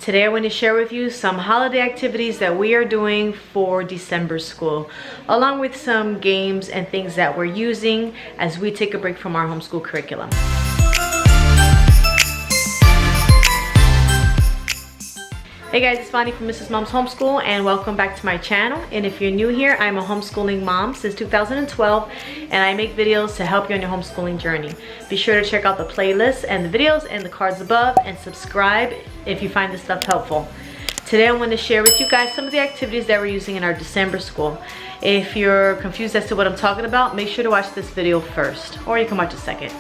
Today I want to share with you some holiday activities that we are doing for December school, along with some games and things that we're using as we take a break from our homeschool curriculum. Hey guys, it's Bonnie from Mrs. Mom's Homeschool and welcome back to my channel. And if you're new here, I'm a homeschooling mom since 2012 and I make videos to help you on your homeschooling journey. Be sure to check out the playlist and the videos and the cards above and subscribe if you find this stuff helpful. Today I want to share with you guys some of the activities that we're using in our December school. If you're confused as to what I'm talking about, make sure to watch this video first, or you can watch a second.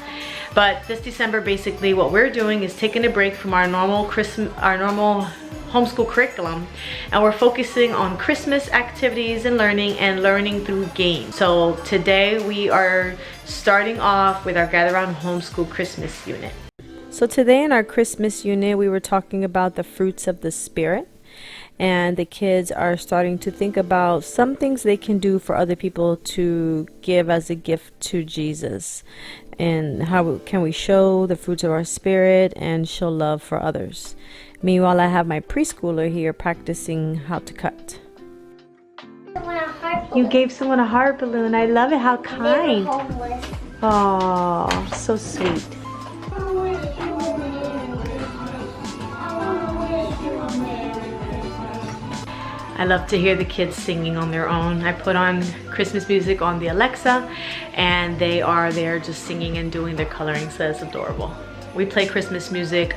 But this December, basically what we're doing is taking a break from our normal homeschool curriculum, and we're focusing on Christmas activities and learning through games. So today we are starting off with our Gather Around Homeschool Christmas unit. So today in our Christmas unit we were talking about the fruits of the Spirit, and the kids are starting to think about some things they can do for other people to give as a gift to Jesus, and how can we show the fruits of our spirit and show love for others. Meanwhile, I have my preschooler here practicing how to cut. You gave someone a heart balloon. I love it. How kind. Oh, so sweet. I love to hear the kids singing on their own. I put on Christmas music on the Alexa and they are there just singing and doing their coloring, so it's adorable. We play Christmas music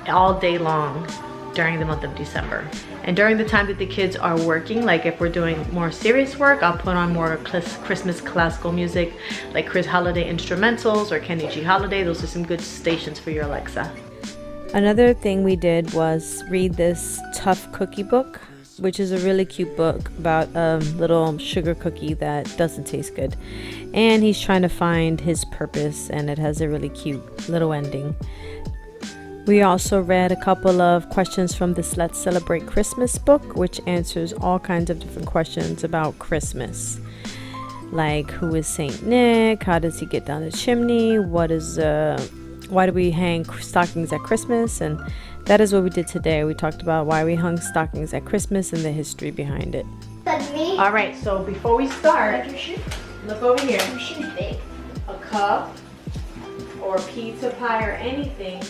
all day long during the month of December. And during the time that the kids are working, like if we're doing more serious work, I'll put on more Christmas classical music like Chris Holiday instrumentals or Kenny G Holiday. Those are some good stations for your Alexa. Another thing we did was read this Tough Cookie book, which is a really cute book about a little sugar cookie that doesn't taste good. And he's trying to find his purpose, and it has a really cute little ending. We also read a couple of questions from this Let's Celebrate Christmas book, which answers all kinds of different questions about Christmas. Like, who is Saint Nick? How does he get down the chimney? Why do we hang stockings at Christmas? And that is what we did today. We talked about why we hung stockings at Christmas and the history behind it. All right, so before we start, look over here. A cup or pizza pie or anything,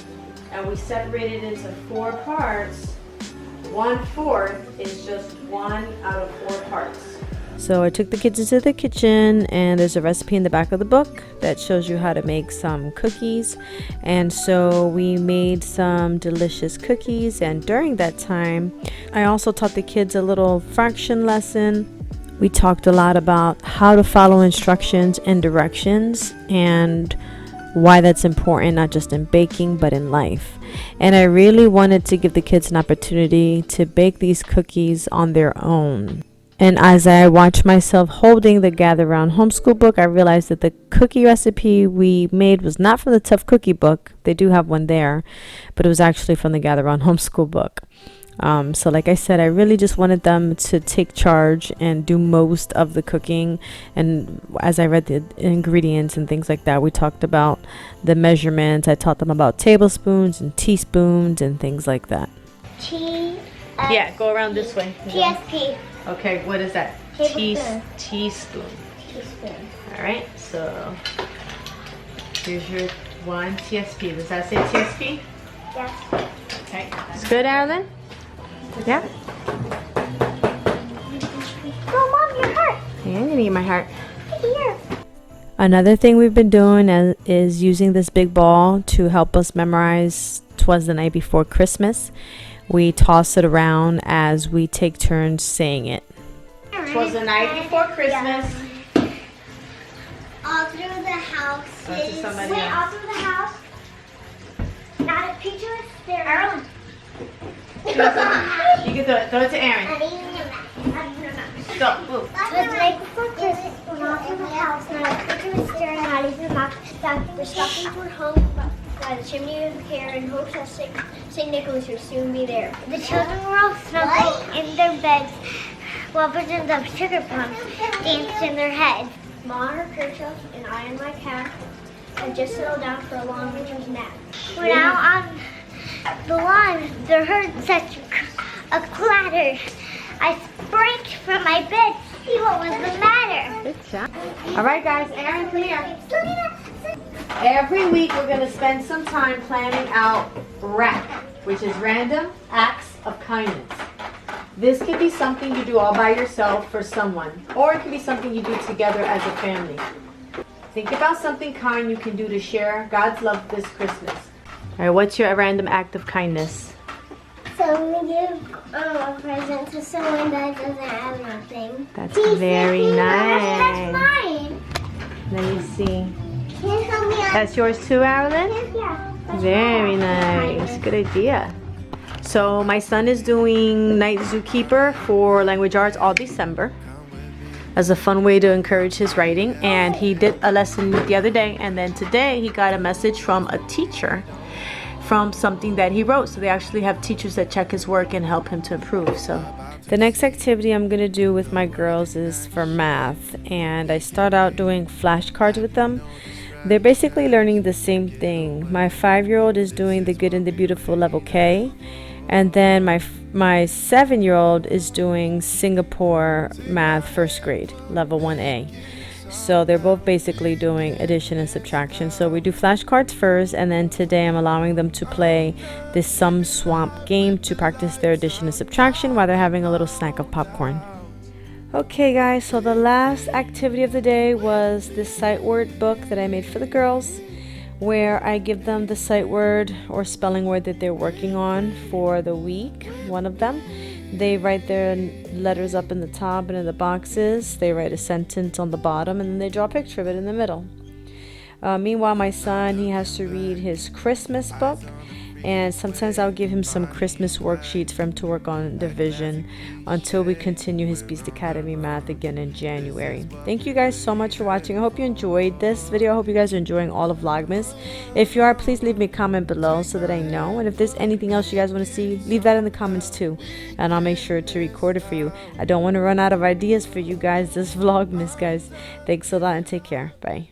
and we separate it into 4 parts. 1/4 is just 1 out of 4 parts. So I took the kids into the kitchen, and there's a recipe in the back of the book that shows you how to make some cookies. And so we made some delicious cookies, and during that time I also taught the kids a little fraction lesson. We talked a lot about how to follow instructions and directions and why that's important, not just in baking but in life. And I really wanted to give the kids an opportunity to bake these cookies on their own. And as I watched myself holding the Gather Around Homeschool book, I realized that the cookie recipe we made was not from the Tough Cookie book. They do have one there, but it was actually from the Gather Around Homeschool book. So like I said, I really just wanted them to take charge and do most of the cooking. And as I read the ingredients and things like that, we talked about the measurements. I taught them about tablespoons and teaspoons and things like that. Yeah, go around this way. TSP. Okay, what is that? Teaspoon. Teaspoon. All right, so here's your 1 TSP. Does that say TSP? Yes. Okay. It's good, Arlen? Yeah? Oh, Mom, your heart. Yeah, I'm gonna get my heart. Here. Another thing we've been doing is using this big ball to help us memorize 'Twas the Night Before Christmas. We toss it around as we take turns saying it. 'Twas the night before Christmas. All through the house. All through the house. Not a picture of Sarah. You can do it. Throw it to Aaron. Go. Move. It was the night before Christmas. When all through the house. Not a picture of Sarah. Not even a mouth. The stockings were hung by the chimney of care in hopes that St. Nicholas would soon be there. The children were all snuggled in their beds while visions of sugar plums danced in their heads. Ma on her kerchief and I on my cap had just settled down for a long winter's nap. We're now on the lawn, there heard such a clatter. I sprang from my bed to see what was the matter. Good job. All right, guys. Aaron, come here. Every week we're going to spend some time planning out RAC, which is Random Acts of Kindness. This could be something you do all by yourself for someone, or it could be something you do together as a family. Think about something kind you can do to share God's love this Christmas. All right, what's your random act of kindness? So we give a present to someone that doesn't have nothing. That's very nice. That's mine. Let me see. Can you help me out? That's yours too, Marilyn? Yeah. That's Very mine. nice. Good idea. So my son is doing Night Zookeeper for language arts all December as a fun way to encourage his writing. And he did a lesson the other day, and then today he got a message from a teacher from something that he wrote. So they actually have teachers that check his work and help him to improve. So the next activity I'm going to do with my girls is for math, and I start out doing flashcards with them. They're basically learning the same thing. My 5-year-old is doing the Good and the Beautiful level K, and then my 7-year-old is doing Singapore math first grade level 1A. So they're both basically doing addition and subtraction. So we do flashcards first, and then today I'm allowing them to play this Sum Swamp game to practice their addition and subtraction while they're having a little snack of popcorn. Okay guys, so the last activity of the day was this sight word book that I made for the girls, where I give them the sight word or spelling word that they're working on for the week, one of them. They write their letters up in the top and in the boxes. They write a sentence on the bottom, and then they draw a picture of it in the middle. Meanwhile, my son, he has to read his Christmas book, and sometimes I'll give him some Christmas worksheets for him to work on division until we continue his Beast Academy math again in January. Thank you guys so much for watching. I hope you enjoyed this video. I hope you guys are enjoying all of Vlogmas. If you are, please leave me a comment below so that I know. And if there's anything else you guys want to see, leave that in the comments too, and I'll make sure to record it for you. I don't want to run out of ideas for you guys this Vlogmas, guys. Thanks a lot and take care. Bye.